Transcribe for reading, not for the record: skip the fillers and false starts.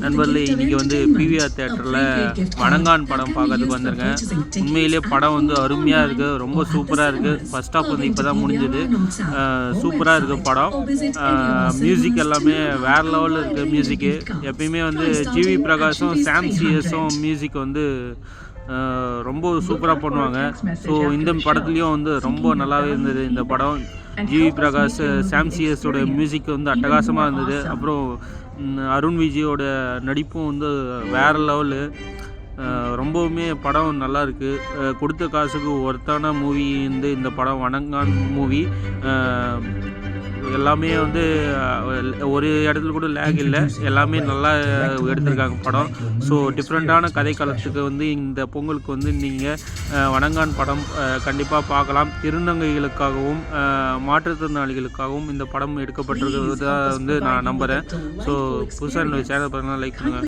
நண்பர்களே, இன்றைக்கி வந்து பிவிஆர் தேட்டரில் வணங்கான் படம் பார்க்கறதுக்கு வந்திருக்கேன். உண்மையிலே படம் வந்து அருமையாக இருக்குது, ரொம்ப சூப்பராக இருக்குது. ஃபஸ்ட் ஹாஃப் வந்து இப்போ தான் முடிஞ்சது. சூப்பராக இருக்குது படம். மியூசிக் எல்லாமே வேறு லெவலில் இருக்குது. மியூசிக்கு எப்பயுமே வந்து ஜிவி பிரகாஷும் சாம் சிஎஸும் மியூசிக் வந்து ரொம்ப சூப்பராக பண்ணுவாங்க. ஸோ இந்த படத்துலேயும் வந்து ரொம்ப நல்லாவே இருந்தது இந்த படம். ஜிவி பிரகாஷ் சாம் சிஎஸோட மியூசிக் வந்து அட்டகாசமாக இருந்தது. அப்புறம் அருண் விஜயோட நடிப்பும் வந்து வேறு லெவலு. ரொம்பவுமே படம் நல்லா இருக்குது. கொடுத்த காசுக்கு ஒர்த்தான மூவி வந்து இந்த படம் வணங்கான் மூவி. எல்லாமே வந்து ஒரு இடத்துல கூட லேக் இல்லை, எல்லாமே நல்லா எடுத்திருக்காங்க படம். ஸோ டிஃப்ரெண்ட்டான கதைக்களத்துக்கு வந்து இந்த பொங்கலுக்கு வந்து நீங்கள் வணங்கான் படம் கண்டிப்பாக பார்க்கலாம். திருநங்கைகளுக்காகவும் மாற்றுத்திறனாளிகளுக்காகவும் இந்த படம் எடுக்கப்பட்டிருக்கிறதா வந்து நான் நம்புகிறேன். ஸோ புதுசாக என்னோடய சேனல் பார்த்தீங்கன்னா லைக் பண்ணுங்கள்.